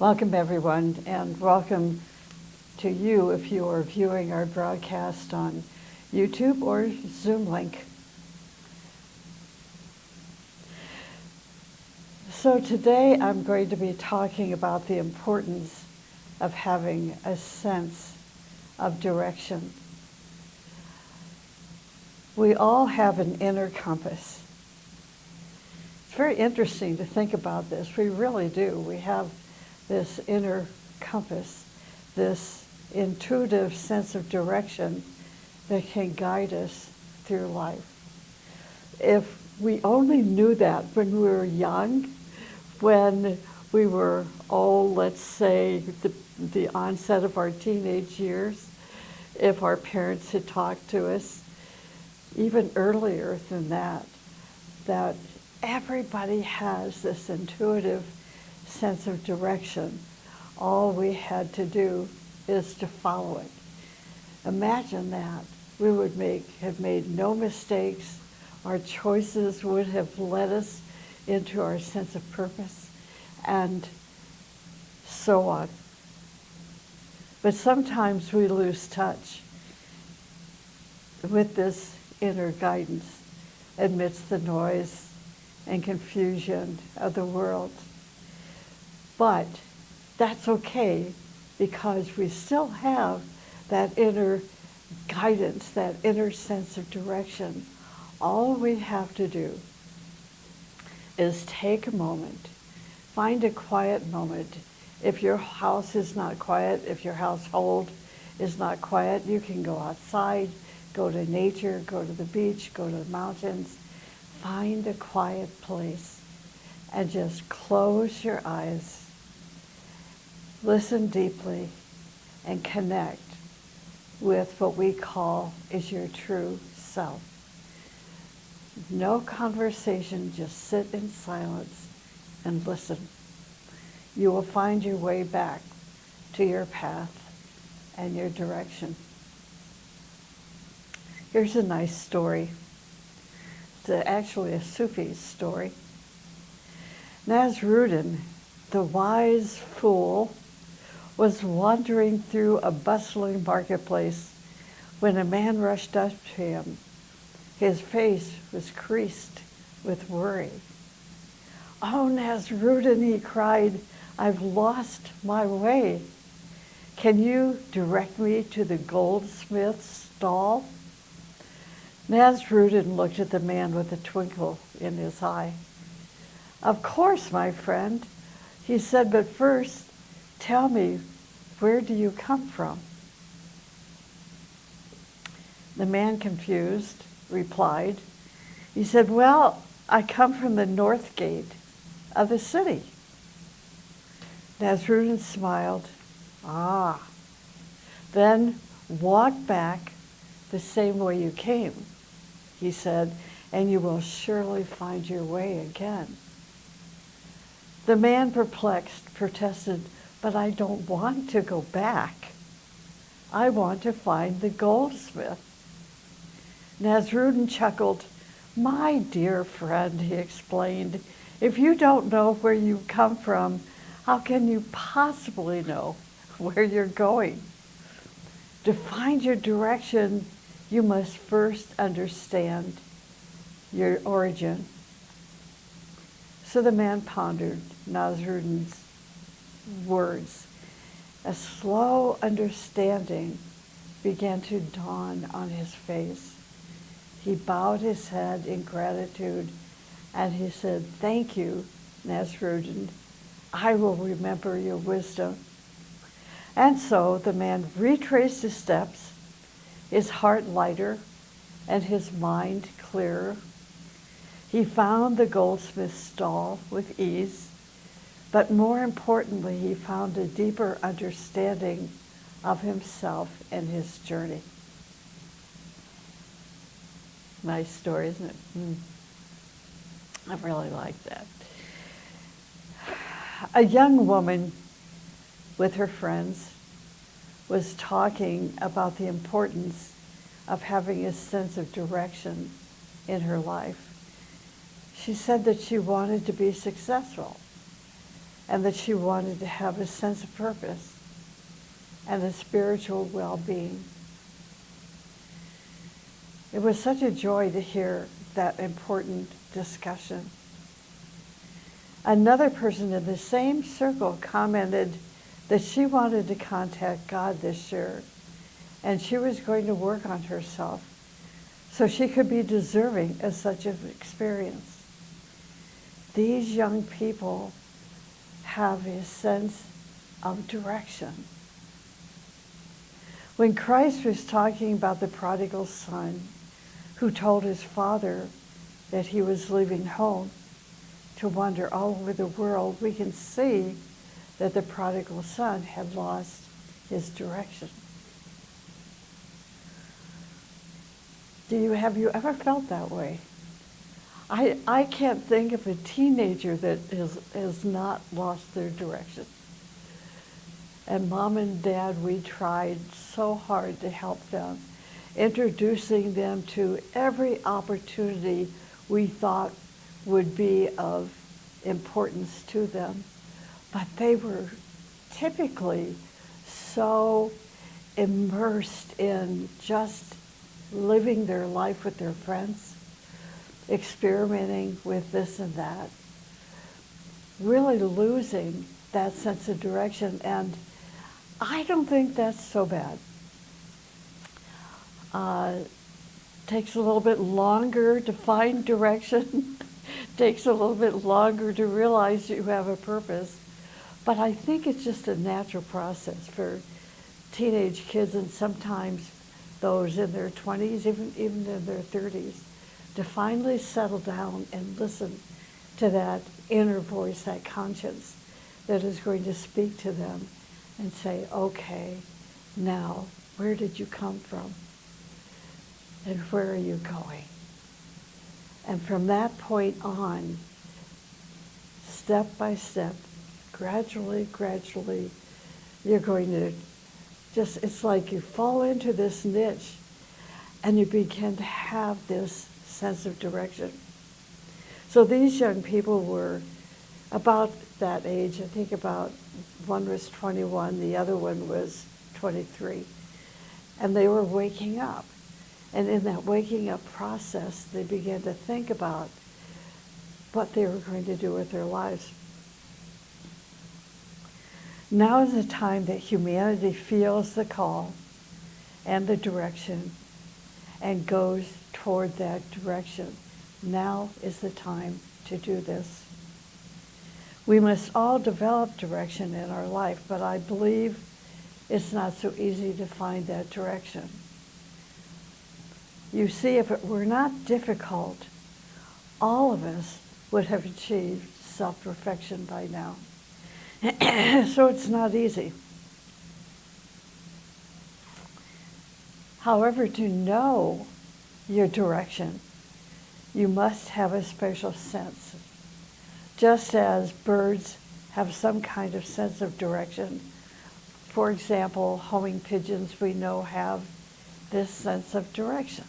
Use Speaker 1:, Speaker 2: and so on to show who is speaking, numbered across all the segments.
Speaker 1: Welcome, everyone, and welcome to you if you are viewing our broadcast on YouTube or Zoom link. So today I'm going to be talking about the importance of having a sense of direction. We all have an inner compass. It's very interesting to think about this. We really do. We have this inner compass, this intuitive sense of direction that can guide us through life. If we only knew that when we were young, when we were, let's say, the onset of our teenage years, if our parents had talked to us, even earlier than that, that everybody has this intuitive sense of direction. All we had to do is to follow it. Imagine that. We would have made no mistakes. Our choices would have led us into our sense of purpose, and so on. But sometimes we lose touch with this inner guidance amidst the noise and confusion of the world. But that's okay, because we still have that inner guidance, that inner sense of direction. All we have to do is take a moment, find a quiet moment. If your house is not quiet, if your household is not quiet, you can go outside, go to nature, go to the beach, go to the mountains. Find a quiet place and just close your eyes. Listen deeply and connect with what we call is your true self. No conversation, just sit in silence and listen. You will find your way back to your path and your direction. Here's a nice story. It's actually a Sufi story. Nasruddin, the wise fool, was wandering through a bustling marketplace when a man rushed up to him. His face was creased with worry. "Oh, Nasruddin," he cried, "I've lost my way. Can you direct me to the goldsmith's stall?" Nasruddin looked at the man with a twinkle in his eye. "Of course, my friend," he said, "but first, tell me, where do you come from?" The man, confused, replied. He said, "Well, I come from the north gate of the city." Nasruddin smiled. "Ah, then walk back the same way you came," he said, "and you will surely find your way again." The man, perplexed, protested, "But I don't want to go back. I want to find the goldsmith." Nasruddin chuckled. "My dear friend," he explained, "if you don't know where you come from, how can you possibly know where you're going? To find your direction, you must first understand your origin." So the man pondered Nasruddin's words. A slow understanding began to dawn on his face. He bowed his head in gratitude and he said, "Thank you, Nasruddin. I will remember your wisdom." And so the man retraced his steps, his heart lighter and his mind clearer. He found the goldsmith's stall with ease, but more importantly, he found a deeper understanding of himself and his journey. Nice story, isn't it? I really like that. A young woman with her friends was talking about the importance of having a sense of direction in her life. She said that she wanted to be successful and that she wanted to have a sense of purpose and a spiritual well-being. It was such a joy to hear that important discussion. Another person in the same circle commented that she wanted to contact God this year, and she was going to work on herself so she could be deserving of such an experience. These young people have a sense of direction. When Christ was talking about the prodigal son who told his father that he was leaving home to wander all over the world, we can see that the prodigal son had lost his direction. Have you ever felt that way? I can't think of a teenager that has not lost their direction. And Mom and Dad, we tried so hard to help them, introducing them to every opportunity we thought would be of importance to them. But they were typically so immersed in just living their life with their friends, experimenting with this and that, really losing that sense of direction. And I don't think that's so bad. Takes a little bit longer to find direction, takes a little bit longer to realize you have a purpose. But I think it's just a natural process for teenage kids, and sometimes those in their 20s, even in their 30s, to finally settle down and listen to that inner voice, that conscience that is going to speak to them and say, okay, now, where did you come from? And where are you going? And from that point on, step by step, gradually, you're going to it's like you fall into this niche and you begin to have this sense of direction. So these young people were about that age. I think about one was 21, the other one was 23. And they were waking up. And in that waking up process, they began to think about what they were going to do with their lives. Now is the time that humanity feels the call and the direction and goes toward that direction. Now is the time to do this. We must all develop direction in our life, but I believe it's not so easy to find that direction. You see, if it were not difficult, all of us would have achieved self-perfection by now. So it's not easy. However, to know your direction, you must have a special sense. Just as birds have some kind of sense of direction. For example, homing pigeons we know have this sense of direction.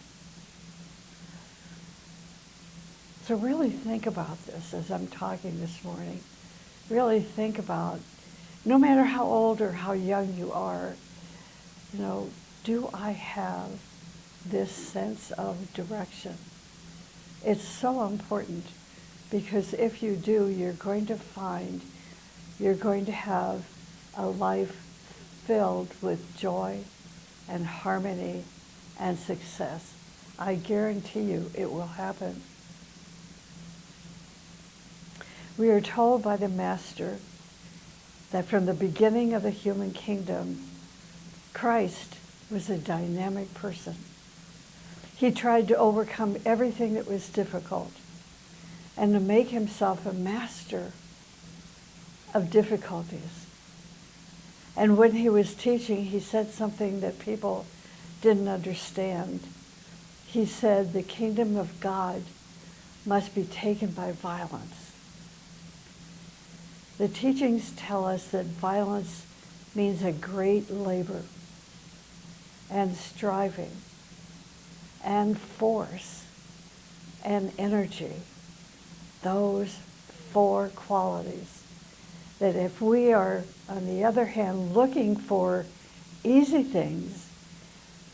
Speaker 1: So really think about this as I'm talking this morning. Really think about, no matter how old or how young you are, do I have this sense of direction? It's so important, because if you do, you're going to have a life filled with joy and harmony and success. I guarantee you it will happen. We are told by the Master that from the beginning of the human kingdom, Christ was a dynamic person. He tried to overcome everything that was difficult and to make himself a master of difficulties. And when he was teaching, he said something that people didn't understand. He said, the kingdom of God must be taken by violence. The teachings tell us that violence means a great labor and striving and force and energy. Those four qualities that if we are, on the other hand, looking for easy things,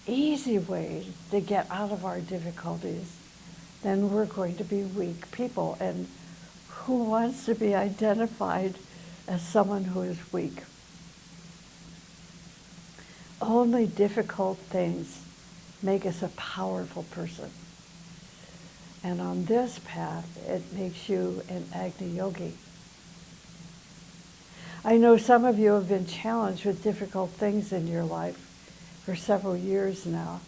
Speaker 1: easy ways to get out of our difficulties, then we're going to be weak people. And who wants to be identified as someone who is weak? Only difficult things make us a powerful person. And on this path, it makes you an Agni yogi. I know some of you have been challenged with difficult things in your life for several years now.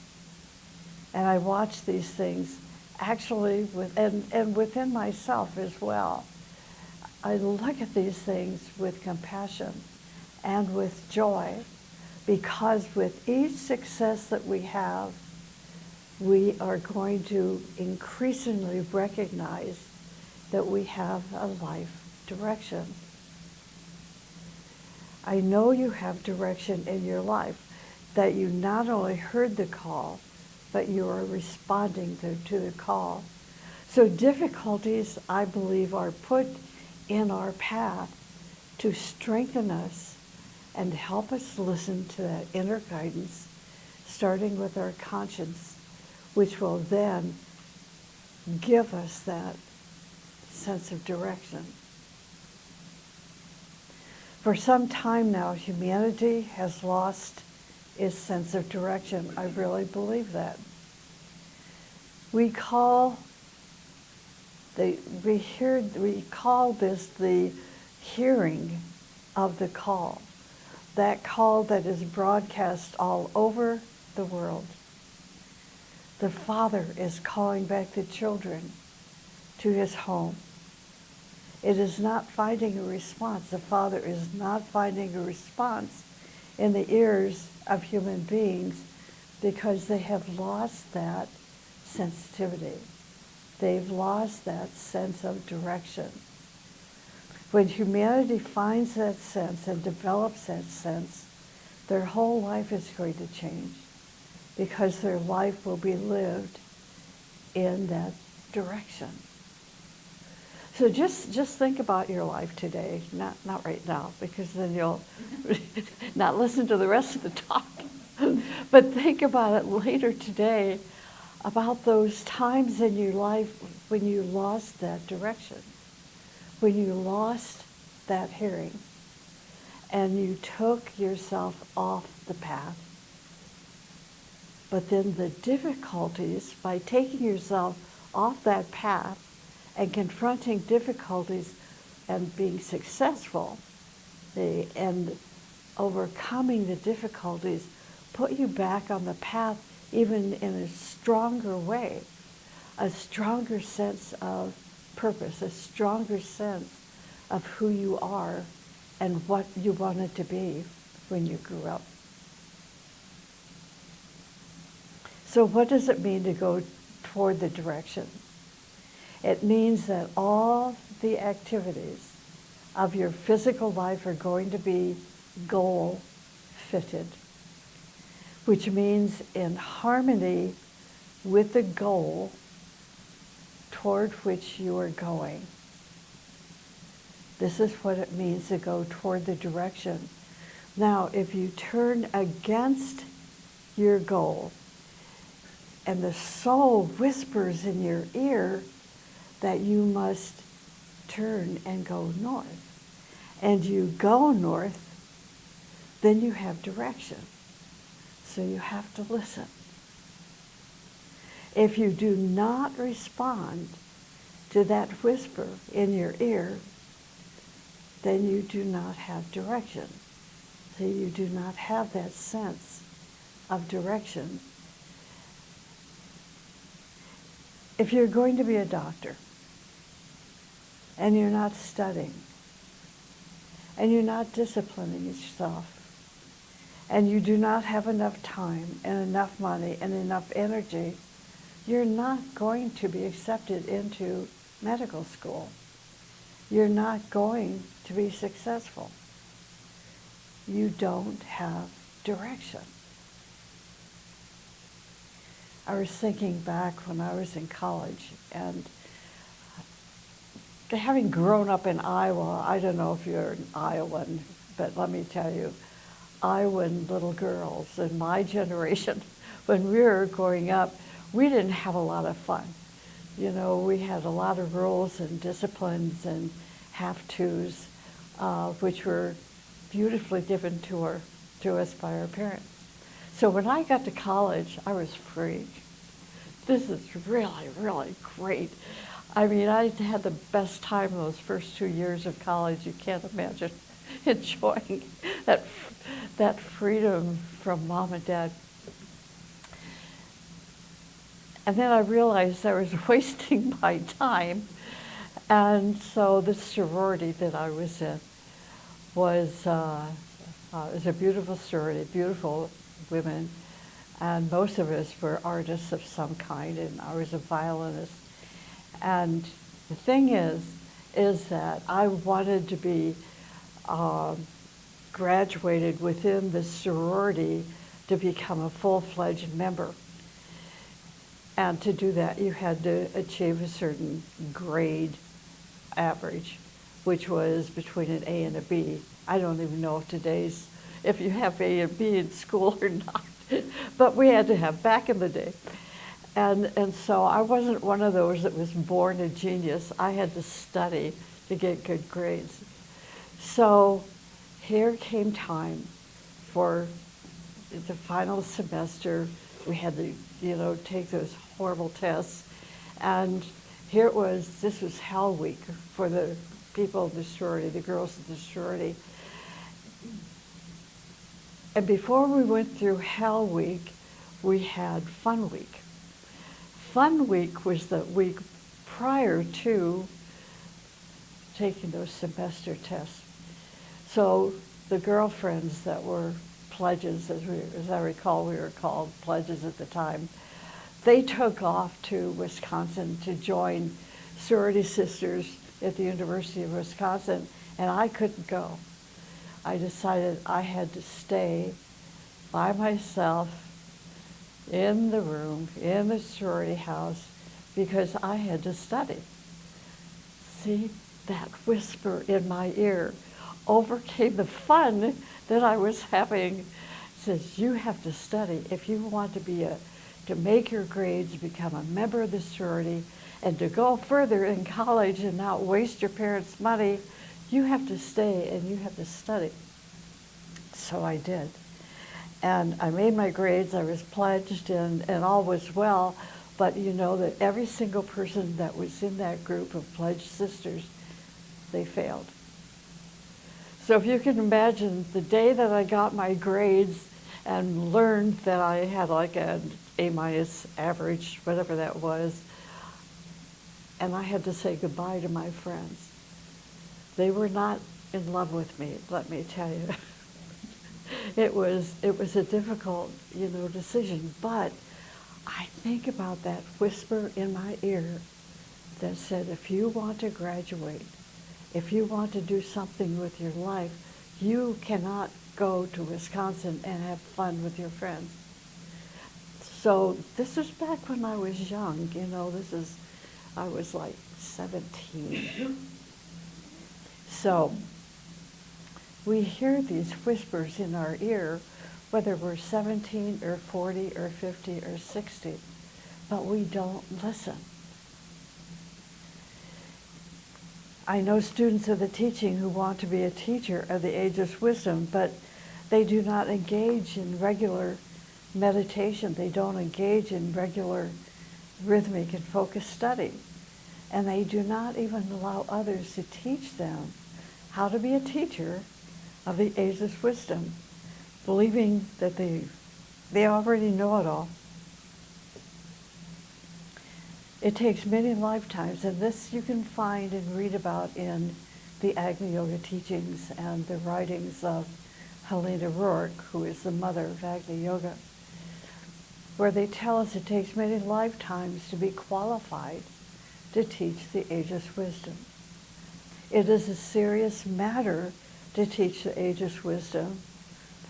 Speaker 1: And I watch these things actually, and within myself as well. I look at these things with compassion and with joy, because with each success that we have, we are going to increasingly recognize that we have a life direction. I know you have direction in your life, that you not only heard the call, but you are responding to the call. So difficulties, I believe, are put in our path to strengthen us and help us listen to that inner guidance, starting with our conscience, which will then give us that sense of direction. For some time now, humanity has lost its sense of direction. I really believe that. We call this the hearing of the call. That call that is broadcast all over the world. The Father is calling back the children to his home. It is not finding a response. The Father is not finding a response in the ears of human beings because they have lost that sensitivity. They've lost that sense of direction. When humanity finds that sense and develops that sense, their whole life is going to change, because their life will be lived in that direction. So just think about your life today, not right now, because then you'll not listen to the rest of the talk. But think about it later today, about those times in your life when you lost that direction, when you lost that hearing, and you took yourself off the path. But then the difficulties, by taking yourself off that path and confronting difficulties and being successful, and overcoming the difficulties, put you back on the path even in a stronger way, a stronger sense of purpose, a stronger sense of who you are and what you wanted to be when you grew up. So what does it mean to go toward the direction? It means that all the activities of your physical life are going to be goal-fitted, which means in harmony with the goal toward which you are going. This is what it means to go toward the direction. Now, if you turn against your goal, and the soul whispers in your ear that you must turn and go north, and you go north, then you have direction. So you have to listen. If you do not respond to that whisper in your ear, then you do not have direction. So you do not have that sense of direction. If you're going to be a doctor, and you're not studying, and you're not disciplining yourself, and you do not have enough time and enough money and enough energy, you're not going to be accepted into medical school. You're not going to be successful. You don't have direction. I was thinking back when I was in college, and having grown up in Iowa, I don't know if you're an Iowan, but let me tell you, Iowan little girls in my generation, when we were growing up, we didn't have a lot of fun. You know, we had a lot of rules and disciplines and have-tos, which were beautifully given to us by our parents. So when I got to college, I was free. This is really, really great. I mean, I had the best time those first 2 years of college. You can't imagine enjoying that freedom from mom and dad. And then I realized I was wasting my time. And so the sorority that I was in was a beautiful sorority, beautiful women. And most of us were artists of some kind, and I was a violinist. And the thing is that I wanted to be graduated within the sorority to become a full-fledged member. And to do that, you had to achieve a certain grade average, which was between an A and a B. I don't even know if you have A and B in school or not, but we had to have back in the day. And so I wasn't one of those that was born a genius. I had to study to get good grades. So here came time for the final semester. We had to, take those horrible tests. And here it was, this was Hell Week for the people of the sorority, the girls of the sorority. And before we went through Hell Week, we had Fun Week. Fun Week was the week prior to taking those semester tests. So the girlfriends that were pledges, as I recall, we were called pledges at the time, they took off to Wisconsin to join sorority sisters at the University of Wisconsin, and I couldn't go. I decided I had to stay by myself in the room, in the sorority house, because I had to study. See, that whisper in my ear overcame the fun that I was having. It says, you have to study if you want to make your grades, become a member of the sorority, and to go further in college and not waste your parents' money. You have to stay and you have to study. So I did. And I made my grades, I was pledged, and all was well. But you know that every single person that was in that group of pledged sisters, they failed. So if you can imagine the day that I got my grades and learned that I had like an A- average, whatever that was, and I had to say goodbye to my friends. They were not in love with me, let me tell you. It was a difficult, decision, but I think about that whisper in my ear that said, if you want to graduate, if you want to do something with your life, you cannot go to Wisconsin and have fun with your friends. So this was back when I was young, I was like 17. So we hear these whispers in our ear, whether we're 17 or 40 or 50 or 60, but we don't listen. I know students of the teaching who want to be a teacher of the ageless wisdom, but they do not engage in regular meditation. They don't engage in regular rhythmic and focused study. And they do not even allow others to teach them how to be a teacher of the ageless wisdom, believing that they already know it all. It takes many lifetimes, and this you can find and read about in the Agni Yoga teachings and the writings of Helena Rourke, who is the mother of Agni Yoga, where they tell us it takes many lifetimes to be qualified to teach the ageless wisdom. It is a serious matter to teach the ageless wisdom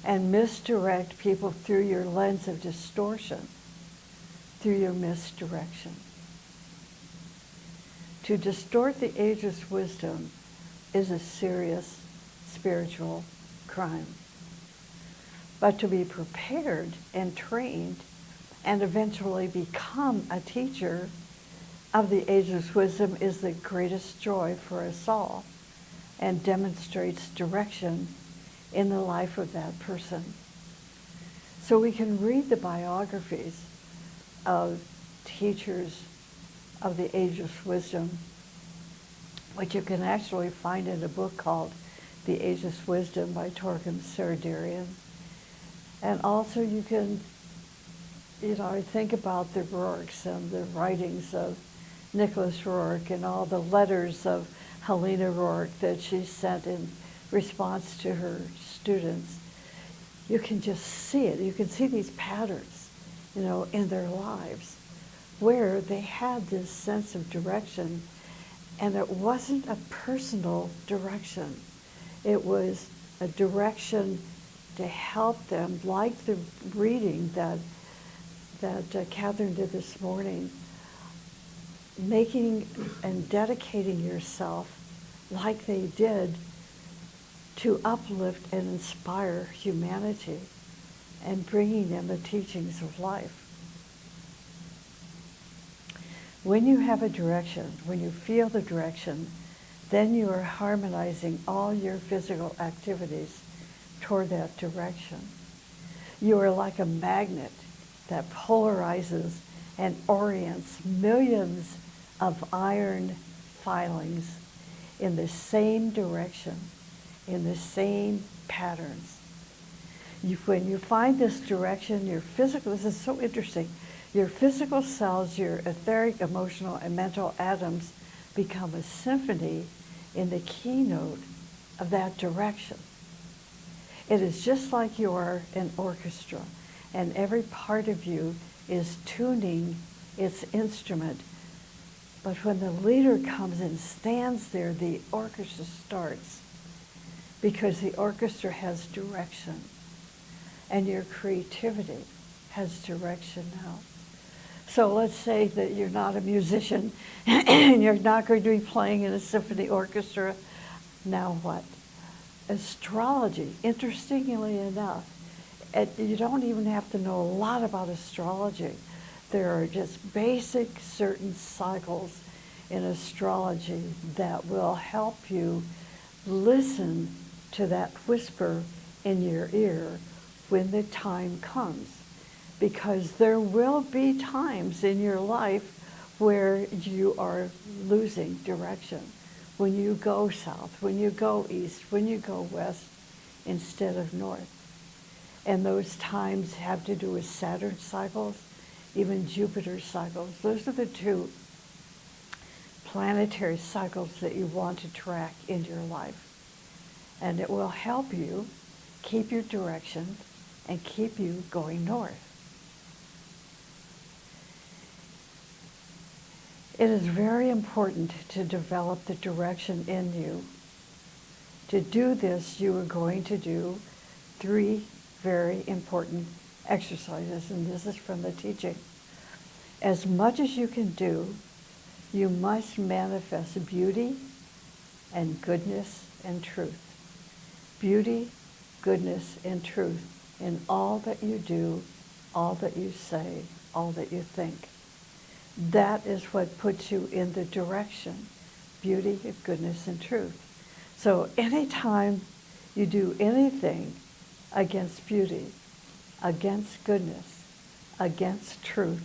Speaker 1: and misdirect people through your lens of distortion, through your misdirection. To distort the ageless wisdom is a serious spiritual crime. But to be prepared and trained and eventually become a teacher of the ageless wisdom is the greatest joy for us all and demonstrates direction in the life of that person. So we can read the biographies of teachers of the ageless wisdom, which you can actually find in a book called The Ageless Wisdom by Torquem Sardarian. And also you can, think about the Rourkes and the writings of Nicholas Rourke and all the letters of Helena Rourke that she sent in response to her students. You can just see it. You can see these patterns, in their lives where they had this sense of direction, and it wasn't a personal direction. It was a direction to help them, like the reading that Catherine did this morning, making and dedicating yourself like they did to uplift and inspire humanity and bringing them the teachings of life. When you have a direction, when you feel the direction, then you are harmonizing all your physical activities toward that direction. You are like a magnet that polarizes and orients millions of iron filings in the same direction, in the same patterns. When you find this direction, this is so interesting, your physical cells, your etheric, emotional, and mental atoms become a symphony in the keynote of that direction. It is just like you are an orchestra, and every part of you is tuning its instrument. But when the leader comes and stands there, the orchestra starts, because the orchestra has direction, and your creativity has direction now. So let's say that you're not a musician and you're not going to be playing in a symphony orchestra. Now what? Astrology, interestingly enough, you don't even have to know a lot about astrology. There are just basic certain cycles in astrology that will help you listen to that whisper in your ear when the time comes. Because there will be times in your life where you are losing direction. When you go south, when you go east, when you go west instead of north. And those times have to do with Saturn cycles, even Jupiter cycles. Those are the two planetary cycles that you want to track in your life. And it will help you keep your direction and keep you going north. It is very important to develop the direction in you. To do this, you are going to do 3 very important exercises, and this is from the teaching. As much as you can do, you must manifest beauty and goodness and truth. Beauty, goodness, and truth in all that you do, all that you say, all that you think. That is what puts you in the direction, beauty, goodness, and truth. So anytime you do anything against beauty, against goodness, against truth,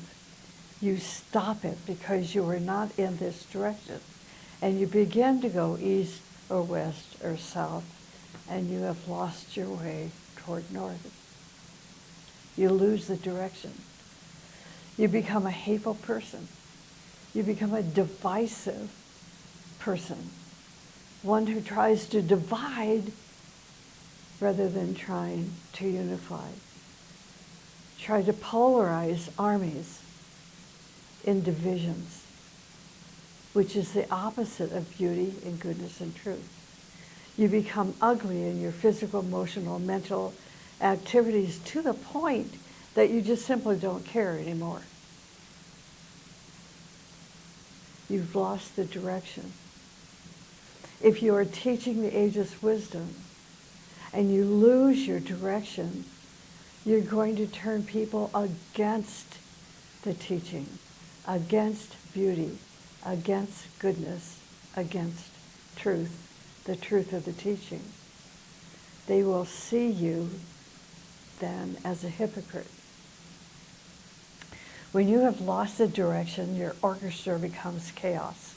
Speaker 1: you stop it because you are not in this direction. And you begin to go east or west or south, and you have lost your way toward north. You lose the direction. You become a hateful person. You become a divisive person, one who tries to divide rather than trying to unify. Try to polarize armies in divisions, which is the opposite of beauty and goodness and truth. You become ugly in your physical, emotional, mental activities to the point that you just simply don't care anymore. you've lost the direction. If you are teaching the ageless wisdom and you lose your direction, you're going to turn people against the teaching, against beauty, against goodness, against truth, the truth of the teaching. They will see you then as a hypocrite. When you have lost the direction, your orchestra becomes chaos.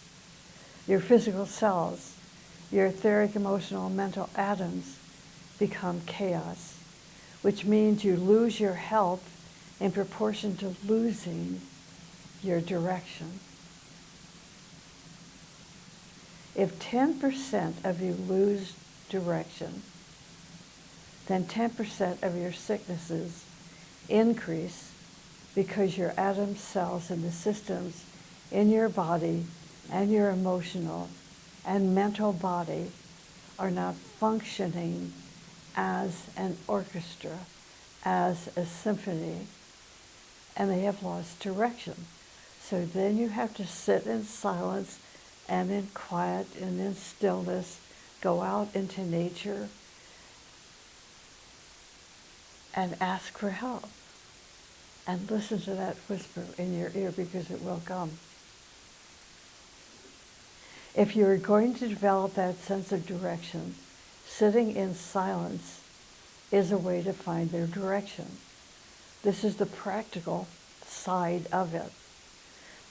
Speaker 1: Your physical cells, your etheric, emotional, and mental atoms become chaos, which means you lose your health in proportion to losing your direction. If 10% of you lose direction, then 10% of your sicknesses increase because your atom cells and the systems in your body and your emotional and mental body are not functioning as an orchestra, as a symphony, and they have lost direction. So then you have to sit in silence and in quiet and in stillness, go out into nature and ask for help. And listen to that whisper in your ear, because it will come. If you're going to develop that sense of direction, sitting in silence is a way to find their direction. This is the practical side of it.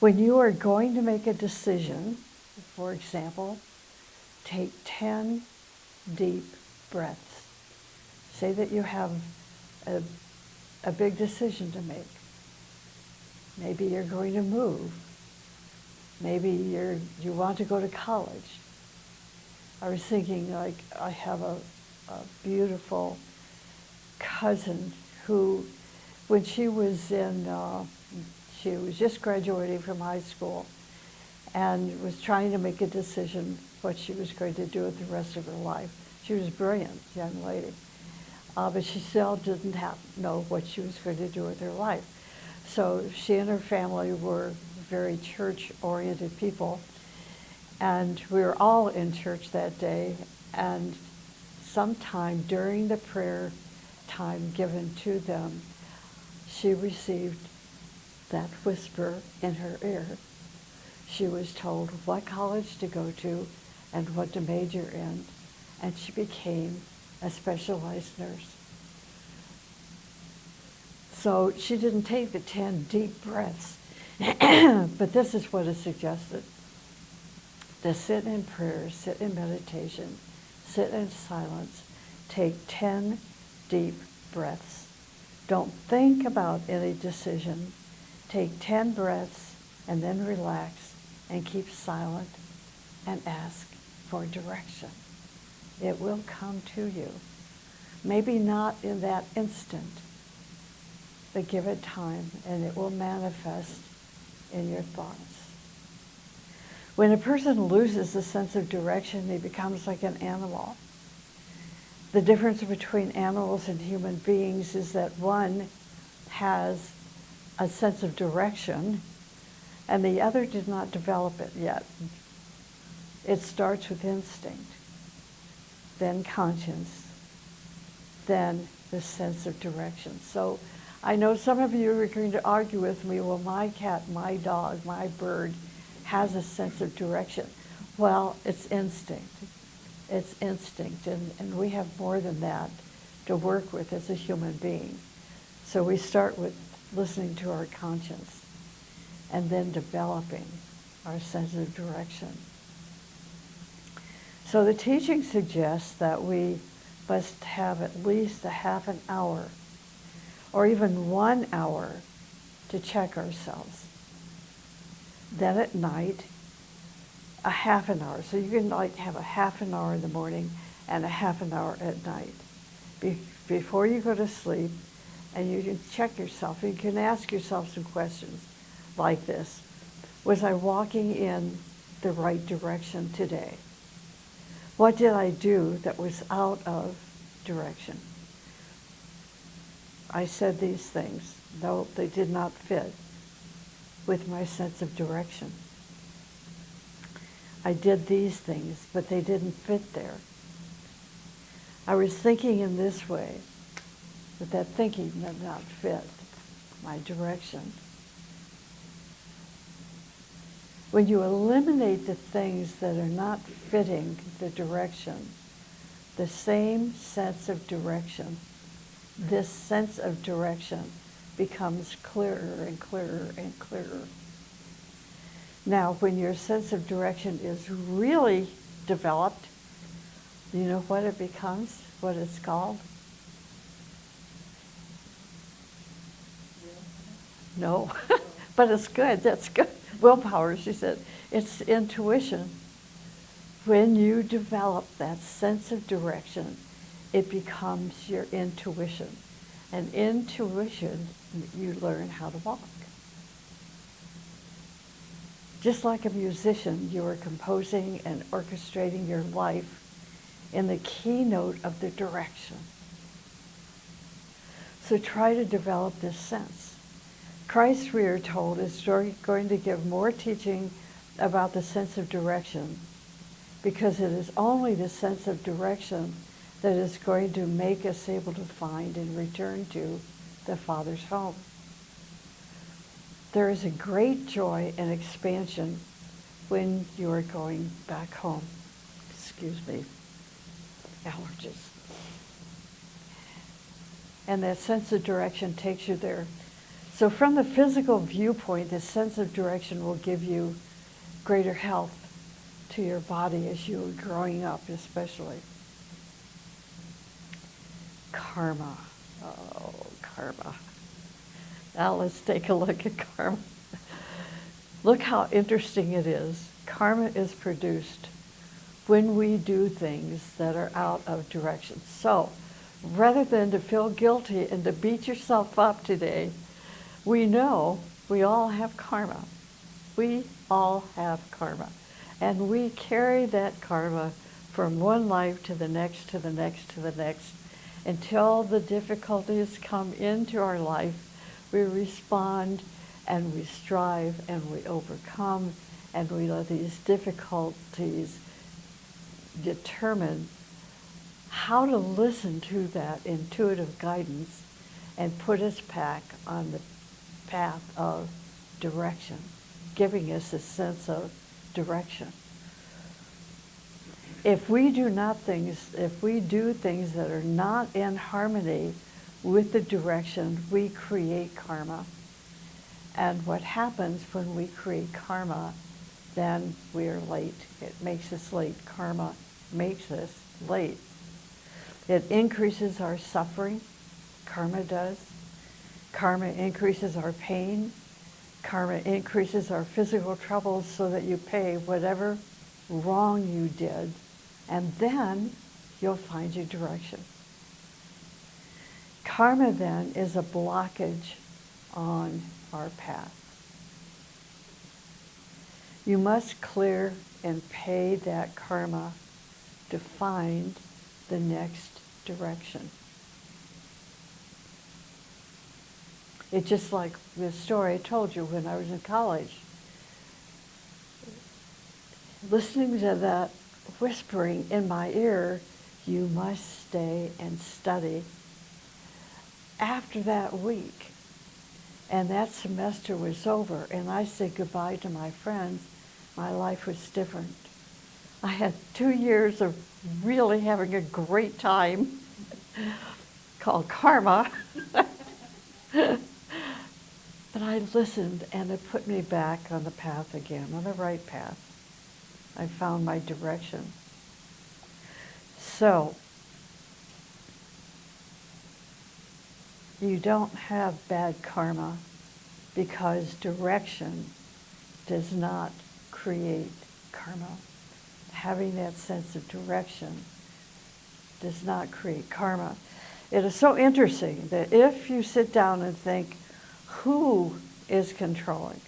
Speaker 1: When you are going to make a decision, for example, take 10 deep breaths. Say that you have a big decision to make. Maybe you're going to move. Maybe you want to go to college. I was thinking, like, I have a beautiful cousin who, when she was she was just graduating from high school and was trying to make a decision what she was going to do with the rest of her life. She was a brilliant young lady, but she still didn't know what she was going to do with her life. So she and her family were very church-oriented people, and we were all in church that day, and sometime during the prayer time given to them, she received that whisper in her ear. She was told what college to go to and what to major in, and she became a specialized nurse. So she didn't take the 10 deep breaths, but this is what is suggested. To sit in prayer, sit in meditation, sit in silence, take 10 deep breaths. Don't think about any decision. Take 10 breaths and then relax and keep silent and ask for direction. It will come to you. Maybe not in that instant, but give it time and it will manifest in your thoughts. When a person loses the sense of direction, he becomes like an animal. The difference between animals and human beings is that one has a sense of direction and the other did not develop it yet. It starts with instinct, then conscience, then the sense of direction. So I know some of you are going to argue with me, well, my cat, my dog, my bird has a sense of direction. Well, it's instinct. It's instinct, and we have more than that to work with as a human being. So we start with listening to our conscience and then developing our sense of direction. So the teaching suggests that we must have at least a half an hour or even 1 hour to check ourselves. Then at night, a half an hour. So you can have a half an hour in the morning and a half an hour at night. Before you go to sleep, and you can check yourself. You can ask yourself some questions like this. Was I walking in the right direction today? What did I do that was out of direction? I said these things, though they did not fit with my sense of direction. I did these things, but they didn't fit there. I was thinking in this way, but that thinking did not fit my direction. When you eliminate the things that are not fitting the direction, the same sense of direction, this sense of direction becomes clearer and clearer and clearer. Now, when your sense of direction is really developed, you know what it becomes, what it's called? No, but it's good, that's good. Willpower, she said. It's intuition. When you develop that sense of direction, it becomes your intuition. And intuition, you learn how to walk. Just like a musician, you are composing and orchestrating your life in the keynote of the direction. So try to develop this sense. Christ, we are told, is going to give more teaching about the sense of direction, because it is only the sense of direction that is going to make us able to find and return to the Father's home. There is a great joy and expansion when you are going back home. Excuse me, allergies. And that sense of direction takes you there. So from the physical viewpoint, the sense of direction will give you greater health to your body as you are growing up, especially. Karma. Oh, karma. Now let's take a look at karma. Look how interesting it is. Karma is produced when we do things that are out of direction. So rather than to feel guilty and to beat yourself up today, we know we all have karma. We all have karma. And we carry that karma from one life to the next, to the next, to the next, until the difficulties come into our life. We respond and we strive and we overcome, and we let these difficulties determine how to listen to that intuitive guidance and put us back on the path of direction, giving us a sense of direction. If we do things that are not in harmony with the direction, we create karma. And what happens when we create karma, then we are late. It makes us late. Karma makes us late. It increases our suffering. Karma does. Karma increases our pain. Karma increases our physical troubles so that you pay whatever wrong you did, and then you'll find your direction. Karma then is a blockage on our path. You must clear and pay that karma to find the next direction. It's just like the story I told you when I was in college. Listening to that whispering in my ear, you must stay and study. After that week, and that semester was over, and I said goodbye to my friends, my life was different. I had 2 years of really having a great time, called karma. But I listened, and it put me back on the path again, on the right path. I found my direction. So, you don't have bad karma because direction does not create karma. Having that sense of direction does not create karma. It is so interesting that if you sit down and think, who is controlling?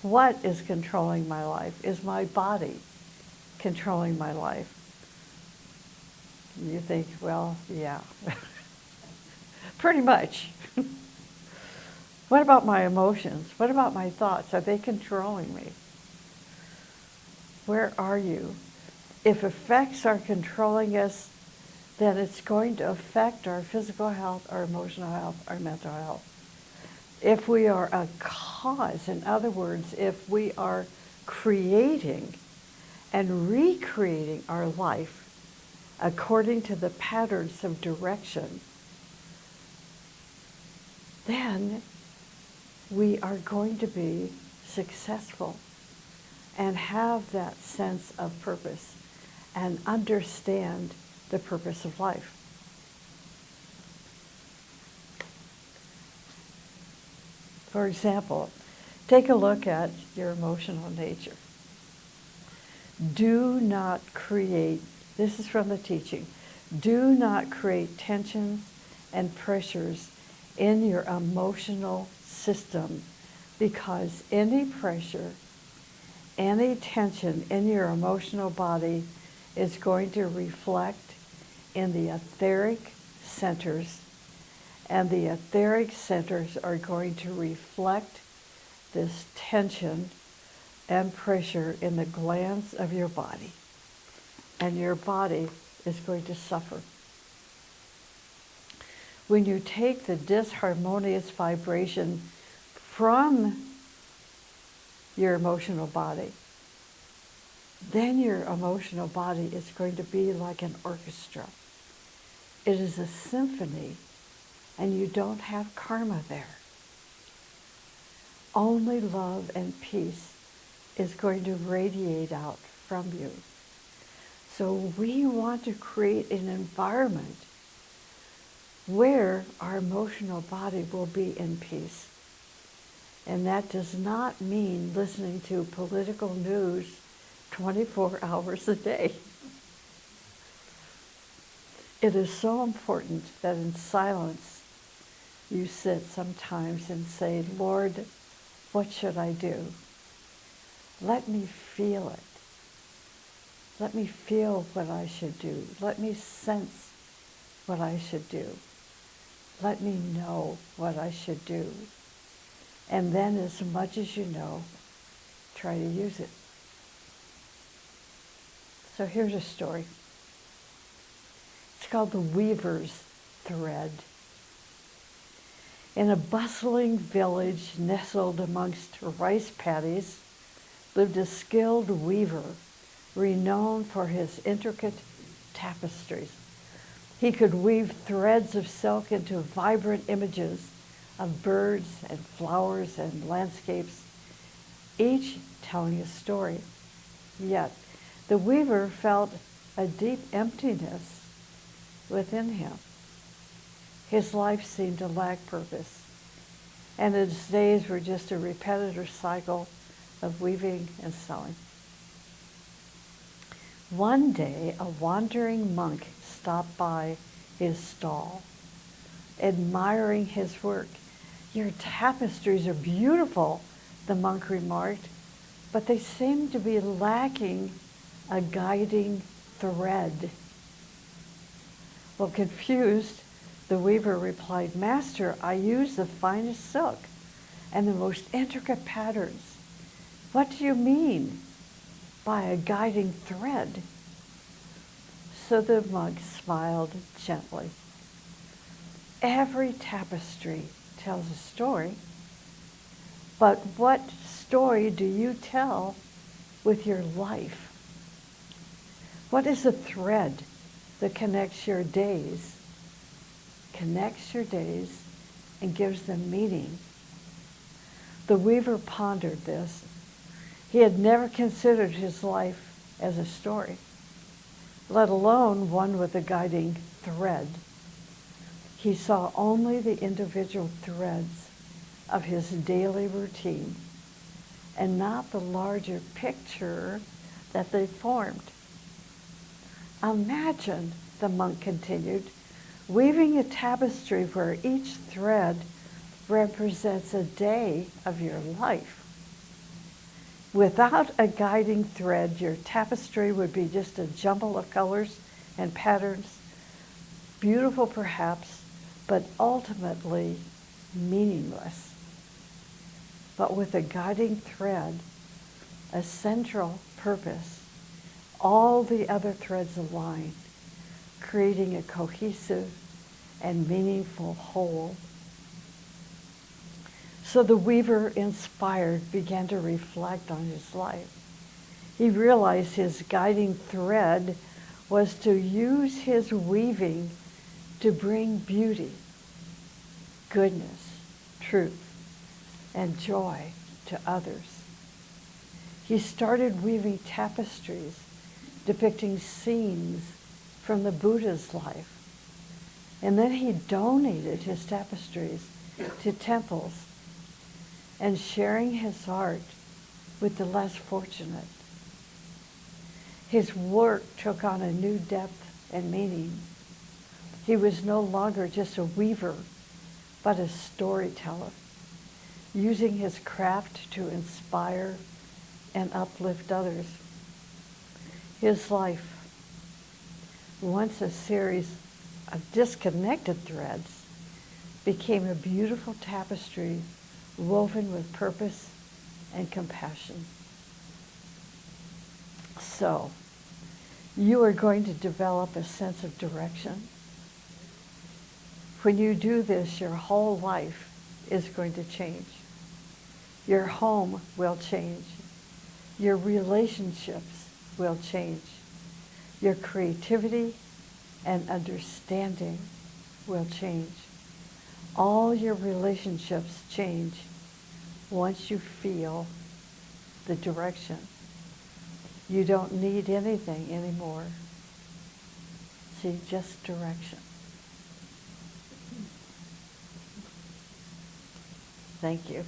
Speaker 1: What is controlling my life? Is my body controlling my life? You think, well, yeah, pretty much. What about my emotions? What about my thoughts? Are they controlling me? Where are you? If effects are controlling us, then it's going to affect our physical health, our emotional health, our mental health. If we are a cause, in other words, if we are creating and recreating our life according to the patterns of direction, then we are going to be successful and have that sense of purpose and understand the purpose of life. For example, take a look at your emotional nature. Do not create, this is from the teaching, do not create tensions and pressures in your emotional system, because any pressure, any tension in your emotional body is going to reflect in the etheric centers, and the etheric centers are going to reflect this tension and pressure in the glands of your body, and your body is going to suffer. When you take the disharmonious vibration from your emotional body, then your emotional body is going to be like an orchestra. It is a symphony, and you don't have karma there. Only love and peace is going to radiate out from you. So we want to create an environment where our emotional body will be in peace. And that does not mean listening to political news 24 hours a day. It is so important that in silence you sit sometimes and say, Lord, what should I do? Let me feel it. Let me feel what I should do. Let me sense what I should do. Let me know what I should do. And then, as much as you know, try to use it. So here's a story. It's called The Weaver's Thread. In a bustling village nestled amongst rice paddies lived a skilled weaver renowned for his intricate tapestries. He could weave threads of silk into vibrant images of birds and flowers and landscapes, each telling a story. Yet the weaver felt a deep emptiness within him. His life seemed to lack purpose, and his days were just a repetitive cycle of weaving and sewing. One day, a wandering monk stopped by his stall, admiring his work. Your tapestries are beautiful, the monk remarked, but they seem to be lacking a guiding thread. Well, confused, the weaver replied, Master, I use the finest silk and the most intricate patterns. What do you mean by a guiding thread? So the monk smiled gently. Every tapestry tells a story, but what story do you tell with your life? What is the thread that connects your days and gives them meaning? The weaver pondered this. He had never considered his life as a story, let alone one with a guiding thread. He saw only the individual threads of his daily routine and not the larger picture that they formed. Imagine, the monk continued, weaving a tapestry where each thread represents a day of your life. Without a guiding thread, your tapestry would be just a jumble of colors and patterns, beautiful perhaps, but ultimately meaningless. But with a guiding thread, a central purpose, all the other threads align, creating a cohesive and meaningful whole. So the weaver, inspired, began to reflect on his life. He realized his guiding thread was to use his weaving to bring beauty, goodness, truth, and joy to others. He started weaving tapestries depicting scenes from the Buddha's life. And then he donated his tapestries to temples and sharing his art with the less fortunate. His work took on a new depth and meaning. He was no longer just a weaver, but a storyteller, using his craft to inspire and uplift others. His life, once a series of disconnected threads, became a beautiful tapestry woven with purpose and compassion. So, you are going to develop a sense of direction. When you do this, your whole life is going to change. Your home will change. Your relationships will change. Your creativity and understanding will change. All your relationships change once you feel the direction. You don't need anything anymore. See, just direction. Thank you.